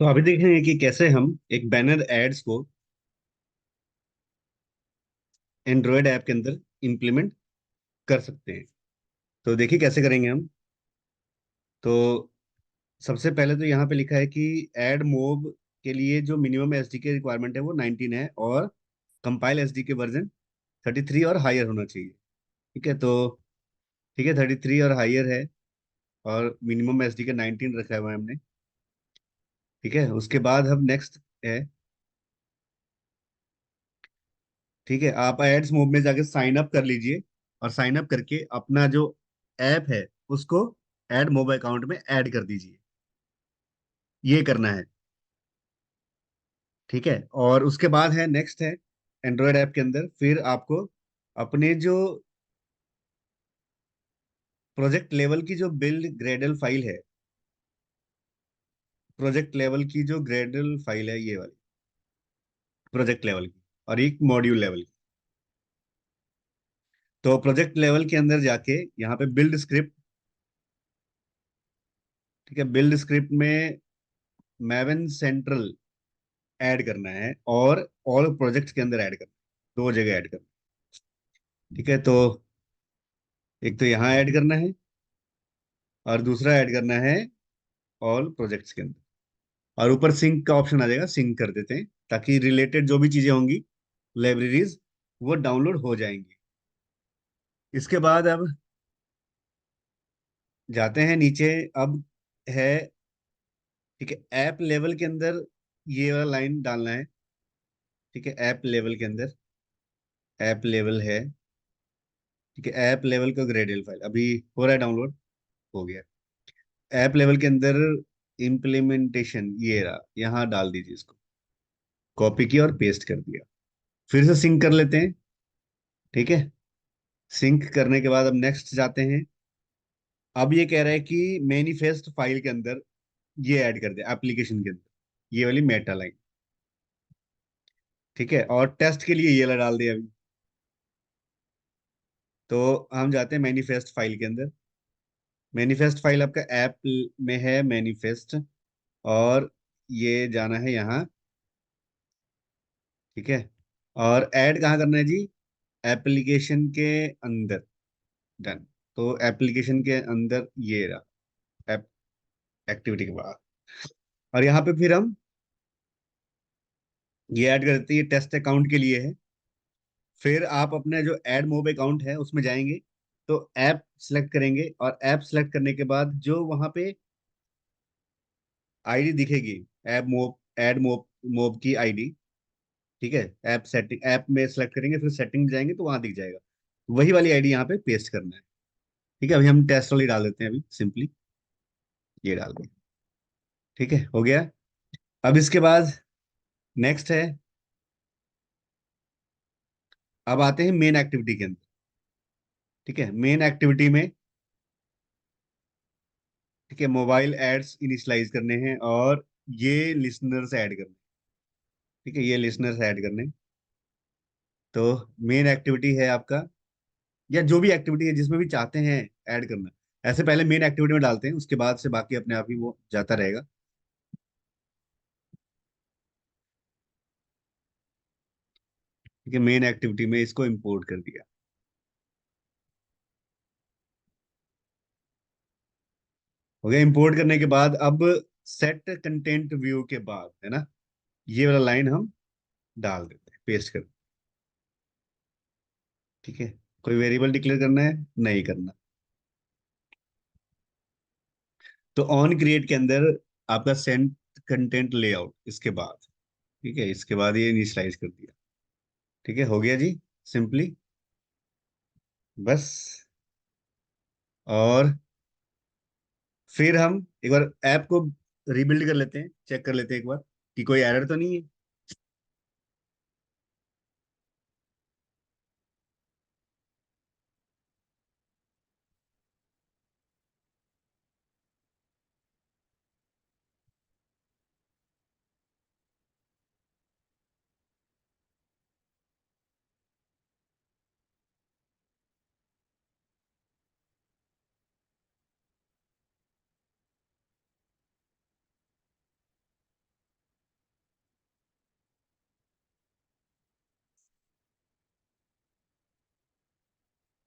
तो अभी देखेंगे कि कैसे हम एक बैनर एड्स को एंड्रॉयड ऐप के अंदर इम्प्लीमेंट कर सकते हैं। तो देखिए कैसे करेंगे हम। तो सबसे पहले तो यहाँ पे लिखा है कि एड मोब के लिए जो मिनिमम एसडी के रिक्वायरमेंट है वो 19 है, और कंपाइल एसडी के वर्जन 33 और हायर होना चाहिए। ठीक है, तो ठीक है, 33 और हायर है, और मिनिमम एसडी का 19 रखा हुआ है हमने। ठीक है, उसके बाद हम नेक्स्ट है। ठीक है, आप एड्स मोड में जाके साइन अप कर लीजिए, और साइन अप करके अपना जो ऐप है उसको एड मोब अकाउंट में ऐड कर दीजिए। ये करना है। ठीक है, और उसके बाद है नेक्स्ट है एंड्रॉयड ऐप के अंदर फिर आपको अपने जो प्रोजेक्ट लेवल की जो बिल्ड ग्रेडल फाइल है, प्रोजेक्ट लेवल की जो ग्रेडल फाइल है ये वाली, प्रोजेक्ट लेवल की, और एक मॉड्यूल लेवल की। तो प्रोजेक्ट लेवल के अंदर जाके यहाँ पे बिल्ड स्क्रिप्ट। ठीक है, बिल्ड स्क्रिप्ट में मैवन सेंट्रल ऐड करना है, और ऑल प्रोजेक्ट्स के अंदर ऐड करना है, दो जगह ऐड करना है। ठीक है, तो एक तो यहाँ ऐड करना है, और दूसरा ऐड करना है ऑल प्रोजेक्ट्स के अंदर। और ऊपर सिंक का ऑप्शन आ जाएगा, सिंक कर देते हैं ताकि रिलेटेड जो भी चीजें होंगी, लाइब्रेरीज, वो डाउनलोड हो जाएंगी। इसके बाद अब जाते हैं नीचे। अब है, ठीक है, ऐप लेवल के अंदर ये वाला लाइन डालना है। ठीक है, ऐप लेवल के अंदर ऐप लेवल है। ठीक है, ऐप लेवल का ग्रेडल फाइल अभी हो रहा है डाउनलोड, हो गया। ऐप लेवल के अंदर इम्प्लीमेंटेशन ये रहा, यहाँ डाल दीजिए इसको। कॉपी किया और पेस्ट कर दिया। फिर से सिंक कर लेते हैं। ठीक है, सिंक करने के बाद अब नेक्स्ट जाते हैं। अब ये कह रहा है कि मैनिफेस्ट फाइल के अंदर ये ऐड कर दे, एप्लीकेशन के अंदर ये वाली मेटा लाइन। ठीक है, और टेस्ट के लिए ये वाला डाल दे अभी। तो हम जाते हैं मैनिफेस्ट फाइल के अंदर। मैनिफेस्ट फाइल आपका ऐप में है, मैनिफेस्ट, और ये जाना है यहाँ। ठीक है, और ऐड कहाँ करना है जी? एप्लीकेशन के अंदर। डन। तो एप्लीकेशन के अंदर ये रहा, ऐप एक्टिविटी के बाद। और यहाँ पे फिर हम ये ऐड कर देते हैं, ये टेस्ट अकाउंट के लिए है। फिर आप अपने जो एड मोब अकाउंट है उसमें जाएंगे, तो ऐप सेलेक्ट करेंगे, और ऐप सेलेक्ट करने के बाद जो वहां पे आईडी दिखेगी, app mob, AdMob, mob की आईडी। ठीक है, ऐप सेटिंग, ऐप में सेलेक्ट करेंगे, फिर सेटिंग जाएंगे तो वहां दिख जाएगा। वही वाली आईडी यहाँ पे पेस्ट करना है। ठीक है, अभी हम टेस्ट वाली डाल देते हैं, अभी सिंपली ये डाल दें। ठीक है, हो गया। अब इसके बाद नेक्स्ट है, अब आते हैं मेन एक्टिविटी के अंदर। ठीक है, मेन एक्टिविटी में, ठीक है, मोबाइल एड्स इनिशियलाइज करने हैं, और ये लिसनर्स ऐड करने। ठीक है, ये लिसनर्स ऐड करने। तो मेन एक्टिविटी है आपका, या जो भी एक्टिविटी है जिसमें भी चाहते हैं ऐड करना, ऐसे पहले मेन एक्टिविटी में डालते हैं, उसके बाद से बाकी अपने आप ही वो जाता रहेगा। ठीक है, मेन एक्टिविटी में इसको इंपोर्ट कर दिया। हो गया इंपोर्ट करने के बाद। अब सेट कंटेंट व्यू के बाद है ना, ये वाला लाइन हम डाल देते हैं, पेस्ट कर। ठीक है, कोई वेरिएबल डिक्लेयर करना है? नहीं करना। तो ऑन क्रिएट के अंदर आपका सेंड कंटेंट लेआउट इसके बाद। ठीक है, इसके बाद ये इनिशियलाइज कर दिया। ठीक है, हो गया जी, सिंपली, बस। और फिर हम एक बार ऐप को रिबिल्ड कर लेते हैं, चेक कर लेते हैं एक बार कि कोई एरर तो नहीं है।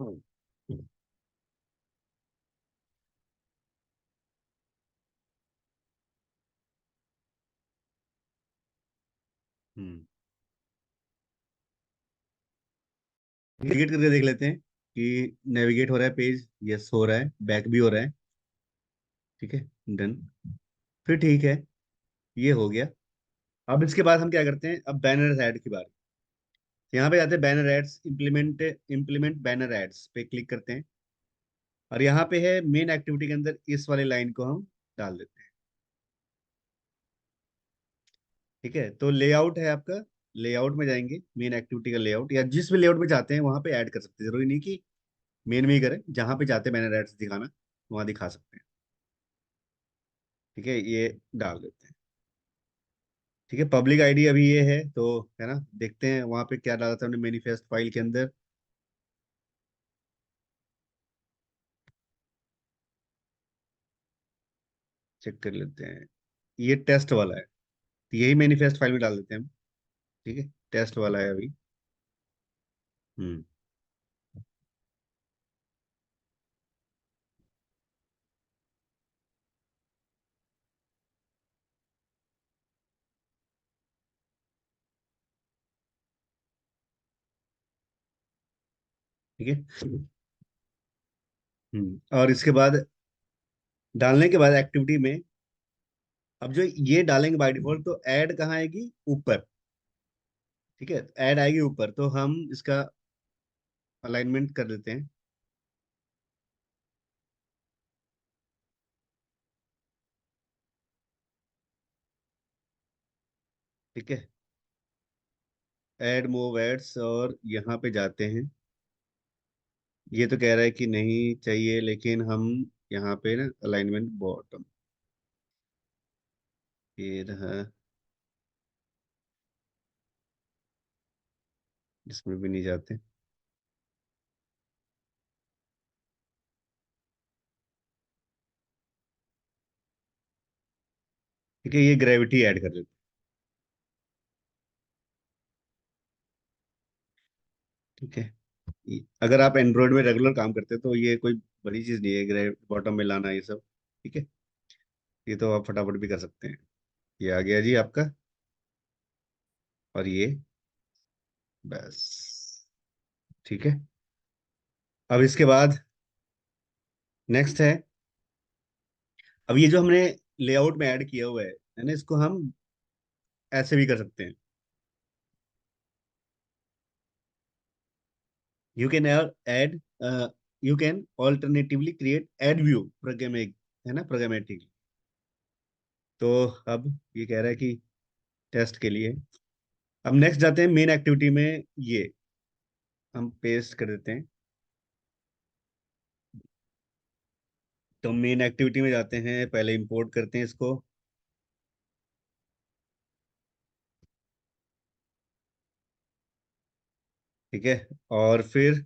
हम्म। हम्म। नेविगेट करके देख लेते हैं कि नेविगेट हो रहा है पेज, यस हो रहा है, बैक भी हो रहा है। ठीक है, डन। फिर ठीक है, ये हो गया। अब इसके बाद हम क्या करते हैं, अब बैनर ऐड की बारी। यहाँ पे जाते हैं banner ads, implement banner ads पे क्लिक करते हैं। और यहाँ पे है मेन एक्टिविटी के अंदर इस वाले लाइन को हम डाल देते हैं। ठीक है, तो लेआउट है आपका, लेआउट में जाएंगे, मेन एक्टिविटी का लेआउट, या जिस भी लेआउट में चाहते हैं वहां पे ऐड कर सकते हैं, जरूरी नहीं कि मेन में ही करें, जहां पे चाहते हैं बैनर एड्स दिखाना वहां दिखा सकते हैं। ठीक है, ये डाल देते हैं। ठीक है, पब्लिक आईडी अभी ये है तो, है ना, देखते हैं वहां पे क्या डाला था हमने मैनिफेस्ट फाइल के अंदर। चेक कर लेते हैं, ये टेस्ट वाला है, तो यही मैनिफेस्ट फाइल में डाल देते हैं हम। ठीक है, टेस्ट वाला है अभी। हम्म। ठीक है। और इसके बाद, डालने के बाद एक्टिविटी में, अब जो ये डालेंगे बाय डिफॉल्ट, तो ऐड कहाँ आएगी, ऊपर। ठीक है, ऐड आएगी ऊपर, तो हम इसका अलाइनमेंट कर देते हैं। ठीक है, ऐड मूव एड्स, और यहाँ पे जाते हैं। ये तो कह रहा है कि नहीं चाहिए, लेकिन हम यहाँ पे ना अलाइनमेंट बॉटम, ये रहा, इसमें भी नहीं जाते। ठीक है, ये ग्रेविटी ऐड कर देते हैं। ठीक है, अगर आप एंड्रॉयड में रेगुलर काम करते हैं तो ये कोई बड़ी चीज नहीं है, ग्रेविटी बॉटम में लाना ये सब। ठीक है, ये तो आप फटाफट भी कर सकते हैं। ये आ गया जी आपका, और ये, बस। ठीक है, अब इसके बाद नेक्स्ट है, अब ये जो हमने लेआउट में ऐड किया हुआ है ना, इसको हम ऐसे भी कर सकते हैं। You can add, you can alternatively create add view programmatic, है ना, प्रोग्रामेटिक। तो अब ये कह रहा है कि टेस्ट के लिए। अब नेक्स्ट जाते हैं मेन एक्टिविटी में, ये हम पेस्ट कर देते हैं। तो मेन एक्टिविटी में जाते हैं, पहले इंपोर्ट करते हैं इसको। ठीक है, और फिर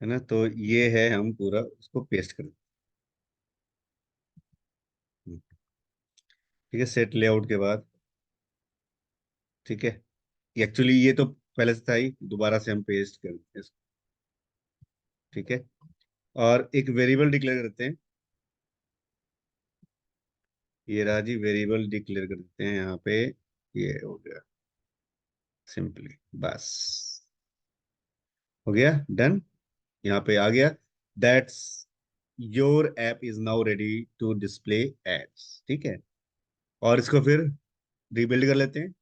है ना, तो ये है, हम पूरा उसको पेस्ट कर देते हैं। ठीक है, सेट लेआउट के बाद, ठीक है, एक्चुअली ये तो पहले से था ही, दोबारा से हम पेस्ट कर देते हैं इसको। ठीक है, और एक वेरिएबल डिक्लेयर करते हैं। ये रहा जी, वेरिएबल डिक्लेयर कर देते हैं यहाँ पे। ये हो गया, सिंपली, बस हो गया, डन। यहाँ पे आ गया, that's your app is now ready to display ads. ठीक है, और इसको फिर रिबिल्ड कर लेते हैं।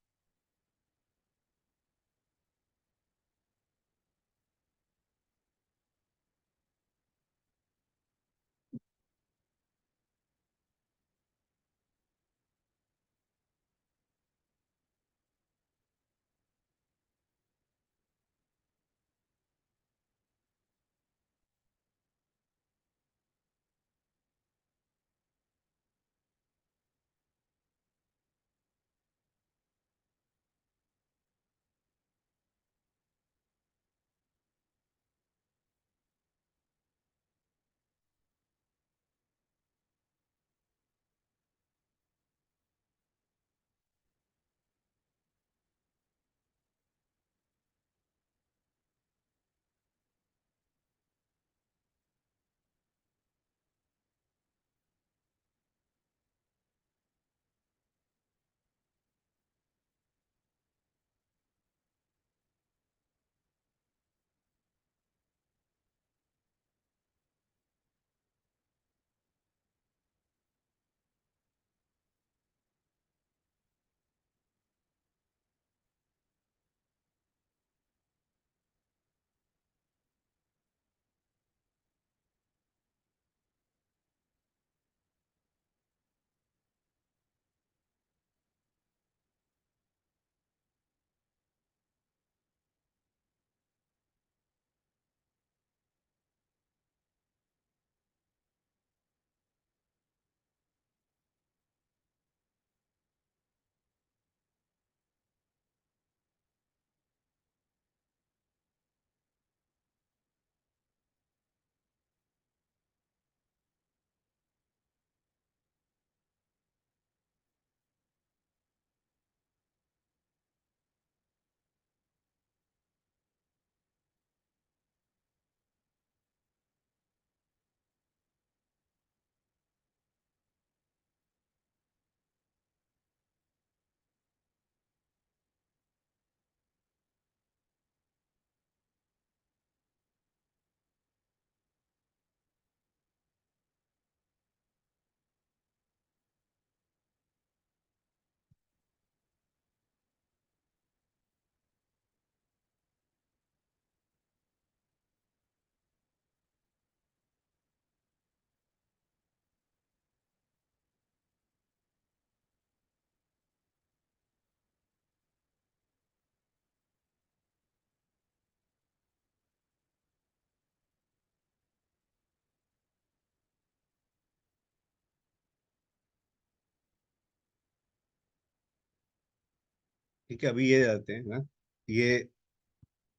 ठीक है, अभी ये डालते हैं ना, ये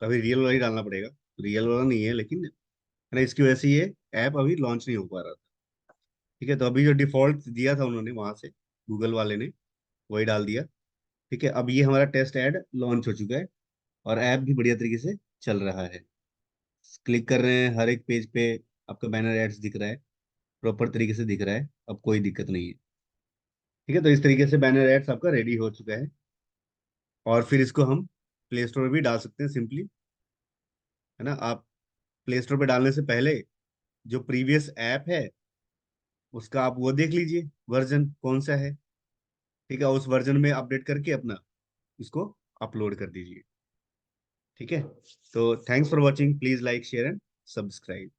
अभी रियल वाला ही डालना पड़ेगा। रियल वाला नहीं है लेकिन, है ना, इसकी वजह से ये ऐप अभी लॉन्च नहीं हो पा रहा था। ठीक है, तो अभी जो डिफॉल्ट दिया था उन्होंने वहां से, गूगल वाले ने, वही डाल दिया। ठीक है, अब ये हमारा टेस्ट ऐड लॉन्च हो चुका है और ऐप भी बढ़िया तरीके से चल रहा है। क्लिक कर रहे हैं, हर एक पेज पे आपका बैनर एड्स दिख रहा है, प्रॉपर तरीके से दिख रहा है, अब कोई दिक्कत नहीं है। ठीक है, तो इस तरीके से बैनर एड्स आपका रेडी हो चुका है। और फिर इसको हम प्ले स्टोर भी डाल सकते हैं सिंपली, है ना। आप प्ले स्टोर पे डालने से पहले जो प्रीवियस ऐप है उसका आप वो देख लीजिए, वर्जन कौन सा है। ठीक है, उस वर्जन में अपडेट करके अपना इसको अपलोड कर दीजिए। ठीक है, तो thanks for watching, please like share and subscribe.